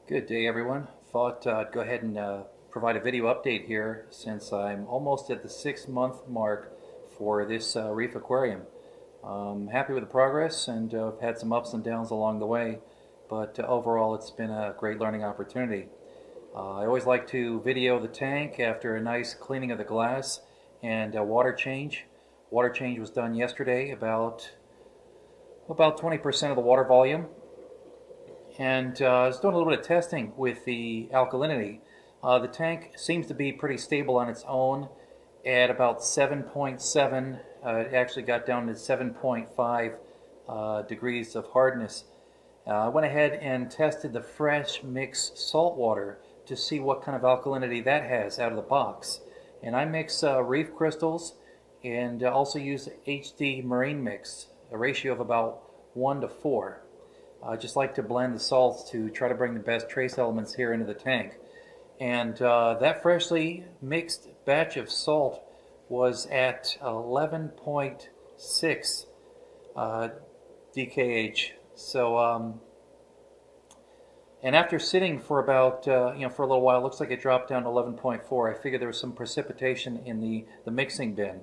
Good day, everyone. Thought I'd go ahead and provide a video update here since I'm almost at the 6-month mark for this Reef Aquarium. I'm happy with the progress and I've had some ups and downs along the way, but overall it's been a great learning opportunity. I always like to video the tank after a nice cleaning of the glass and a water change. Water change was done yesterday, about 20% of the water volume. And I was doing a little bit of testing with the alkalinity. The tank seems to be pretty stable on its own at about 7.7. It actually got down to 7.5 degrees of hardness. I went ahead and tested the fresh mixed salt water to see what kind of alkalinity that has out of the box. And I mix reef crystals and also use HD marine mix, a ratio of about 1 to 4. I just like to blend the salts to try to bring the best trace elements here into the tank. And that freshly mixed batch of salt was at 11.6 DKH. So, and after sitting for about, for a little while, it looks like it dropped down to 11.4. I figured there was some precipitation in the mixing bin.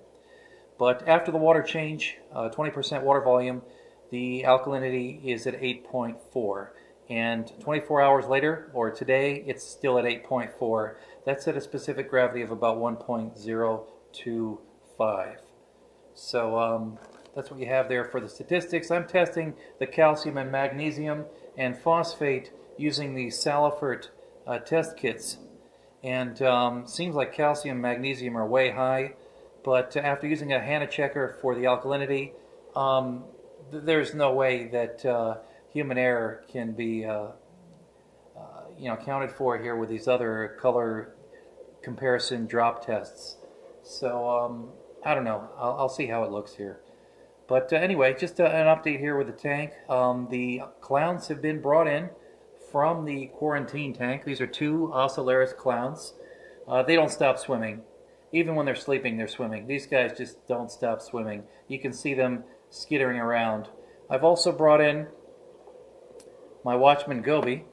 But after the water change, 20% water volume, the alkalinity is at 8.4, and 24 hours later, or today, it's still at 8.4. That's at a specific gravity of about 1.025. So that's what you have there for the statistics. I'm testing the calcium and magnesium and phosphate using the Salifert test kits, and seems like calcium and magnesium are way high, but after using a HANA checker for the alkalinity, there's no way that human error can be accounted for here with these other color comparison drop tests. So I don't know. I'll see how it looks here. But anyway, just an update here with the tank. The clowns have been brought in from the quarantine tank. These are two Ocellaris clowns. They don't stop swimming. Even when they're sleeping, they're swimming. These guys just don't stop swimming. You can see them skittering around. I've also brought in my watchman goby.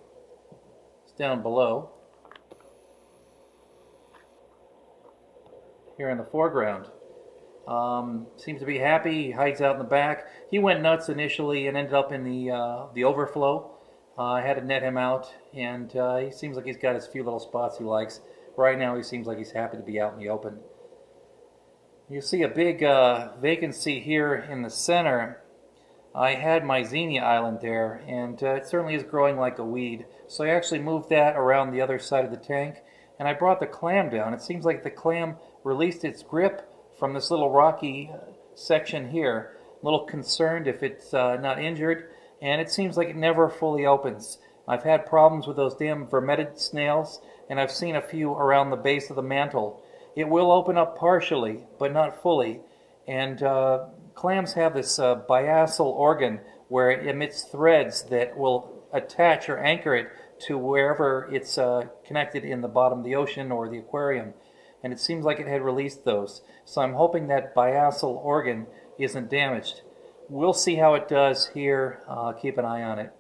It's down below here in the foreground. Seems to be happy. He hides out in the back. He went nuts initially and ended up in the overflow. I had to net him out, and he seems like he's got his few little spots he likes. Right now he seems like he's happy to be out in the open. You see a big vacancy here in the center. I had my xenia island there, and it certainly is growing like a weed. So I actually moved that around the other side of the tank, and I brought the clam down. It seems like the clam released its grip from this little rocky section here. A little concerned if it's not injured, and it seems like it never fully opens. I've had problems with those damn vermeted snails, and I've seen a few around the base of the mantle. It will open up partially, but not fully. And clams have this biaxial organ where it emits threads that will attach or anchor it to wherever it's connected in the bottom of the ocean or the aquarium. And it seems like it had released those. So I'm hoping that biaxial organ isn't damaged. We'll see how it does here. Keep an eye on it.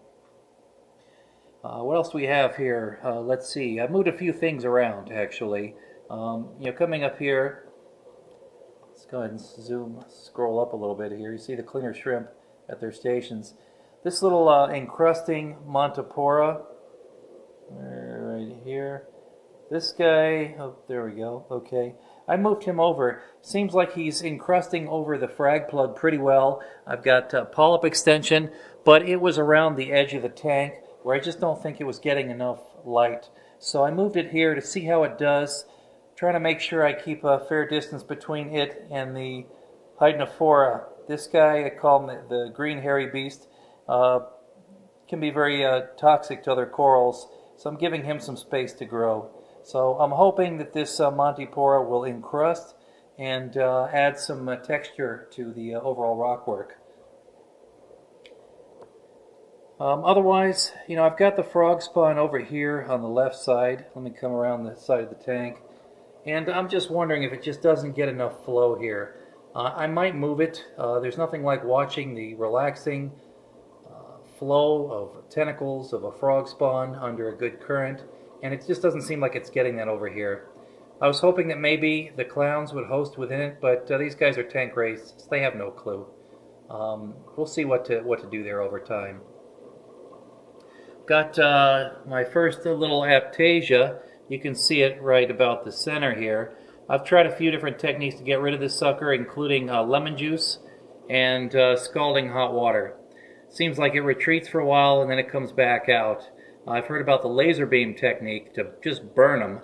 What else do we have here? Let's see. I moved a few things around, actually. Coming up here, let's go ahead and scroll up a little bit here. You see the cleaner shrimp at their stations. This little encrusting montipora, right here. This guy, oh, there we go, okay. I moved him over. Seems like he's encrusting over the frag plug pretty well. I've got polyp extension, but it was around the edge of the tank where I just don't think it was getting enough light. So I moved it here to see how it does, trying to make sure I keep a fair distance between it and the hydnophora. This guy, I call him the green hairy beast, can be very toxic to other corals, so I'm giving him some space to grow. So I'm hoping that this montipora will encrust and add some texture to the overall rockwork. Otherwise, I've got the frog spawn over here on the left side. Let me come around the side of the tank. And I'm just wondering if it just doesn't get enough flow here. I might move it. There's nothing like watching the relaxing flow of tentacles of a frog spawn under a good current, and it just doesn't seem like it's getting that over here. I was hoping that maybe the clowns would host within it, but these guys are tank raised, so they have no clue. We'll see what to do there over time. Got my first little aptasia. You can see it right about the center here. I've tried a few different techniques to get rid of this sucker, including lemon juice and scalding hot water. Seems like it retreats for a while and then it comes back out. I've heard about the laser beam technique to just burn them,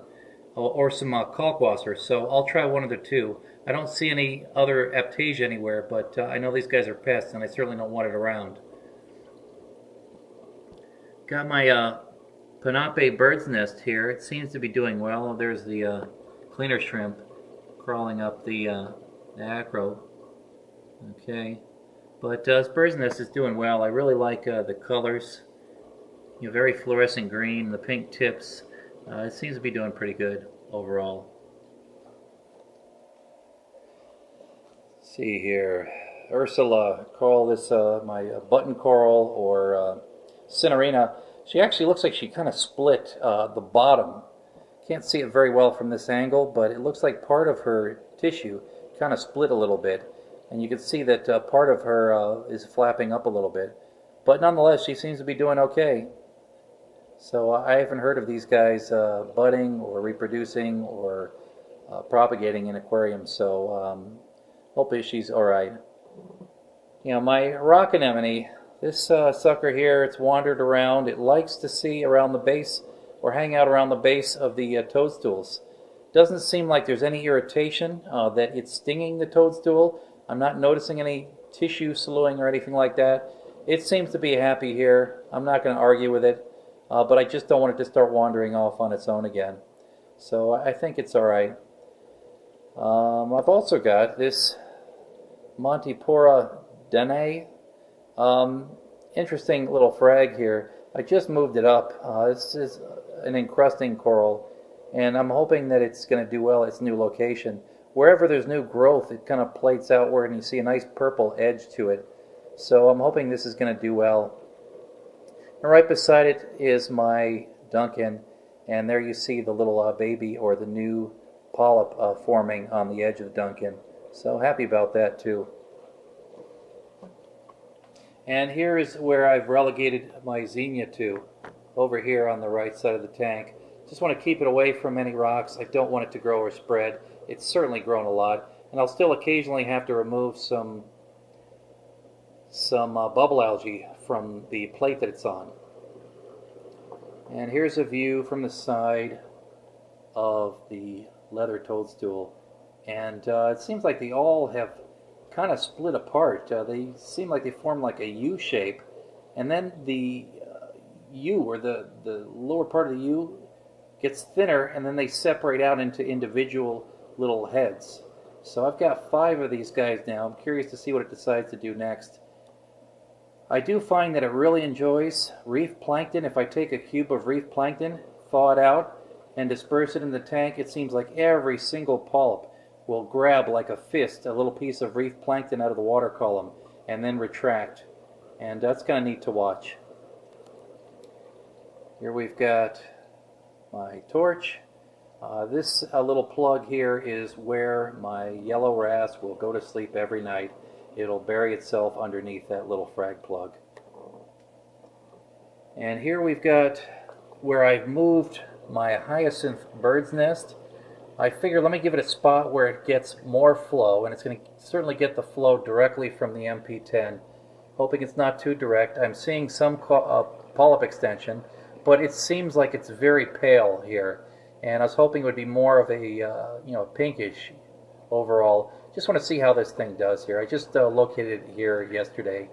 or some kalkwasser, so I'll try one of the two. I don't see any other aptasia anywhere, but I know these guys are pests and I certainly don't want it around. Got my panape bird's nest here. It seems to be doing well. There's the cleaner shrimp crawling up the acro. Okay, but this bird's nest is doing well. I really like the colors. You know, very fluorescent green, the pink tips. It seems to be doing pretty good overall. Let's see here, Ursula, call this my button coral or cinerina. She actually looks like she kind of split the bottom. Can't see it very well from this angle, but it looks like part of her tissue kind of split a little bit, and you can see that part of her is flapping up a little bit. But nonetheless, she seems to be doing okay. So I haven't heard of these guys budding or reproducing or propagating in aquariums, so hopefully she's alright. You know, my rock anemone, this sucker here, it's wandered around. It likes to see around the base or hang out around the base of the toadstools. Doesn't seem like there's any irritation that it's stinging the toadstool. I'm not noticing any tissue slewing or anything like that. It seems to be happy here. I'm not going to argue with it, but I just don't want it to start wandering off on its own again. So I think it's alright. I've also got this montipora deen. Interesting little frag here. I just moved it up. This is an encrusting coral, and I'm hoping that it's going to do well at its new location. Wherever there's new growth, it kind of plates outward, and you see a nice purple edge to it. So I'm hoping this is going to do well. And right beside it is my Duncan, and there you see the little baby or the new polyp forming on the edge of the Duncan. So happy about that too. And here is where I've relegated my xenia to, over here on the right side of the tank. Just want to keep it away from any rocks. I don't want it to grow or spread. It's certainly grown a lot, and I'll still occasionally have to remove some bubble algae from the plate that it's on. And here's a view from the side of the leather toadstool, and it seems like they all have kind of split apart. They seem like they form like a U shape, and then the U, or the lower part of the U, gets thinner, and then they separate out into individual little heads. So I've got 5 of these guys now. I'm curious to see what it decides to do next. I do find that it really enjoys reef plankton. If I take a cube of reef plankton, thaw it out, and disperse it in the tank, it seems like every single polyp will grab like a fist a little piece of reef plankton out of the water column and then retract. And that's kind of neat to watch. Here we've got my torch. This little plug here is where my yellow wrasse will go to sleep every night. It'll bury itself underneath that little frag plug. And here we've got where I've moved my hyacinth bird's nest. I figure let me give it a spot where it gets more flow, and it's going to certainly get the flow directly from the MP10. Hoping it's not too direct. I'm seeing some polyp extension, but it seems like it's very pale here, and I was hoping it would be more of a pinkish overall. Just want to see how this thing does here. I just located it here yesterday.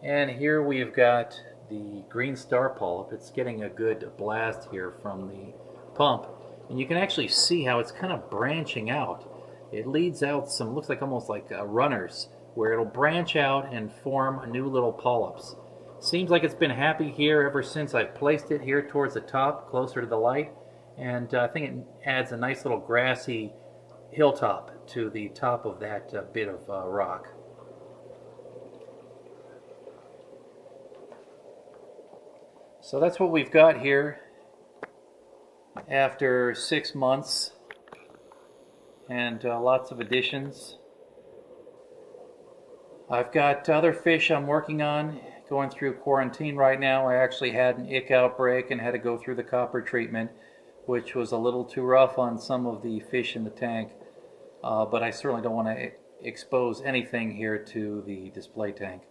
And here we've got the green star polyp. It's getting a good blast here from the pump, and you can actually see how it's kind of branching out. It leads out some, looks like almost like runners, where it'll branch out and form new little polyps. Seems like it's been happy here ever since I've placed it here towards the top, closer to the light, and I think it adds a nice little grassy hilltop to the top of that bit of rock. So that's what we've got here after 6 months and lots of additions. I've got other fish I'm working on, going through quarantine right now. I actually had an ick outbreak and had to go through the copper treatment, which was a little too rough on some of the fish in the tank. But I certainly don't want to expose anything here to the display tank.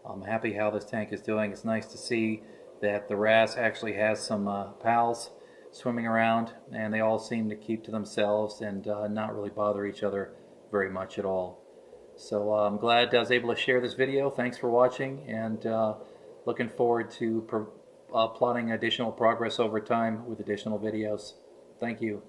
I'm happy how this tank is doing. It's nice to see that the wrasse actually has some pals swimming around, and they all seem to keep to themselves and not really bother each other very much at all. So I'm glad I was able to share this video. Thanks for watching, and looking forward to plotting additional progress over time with additional videos. Thank you.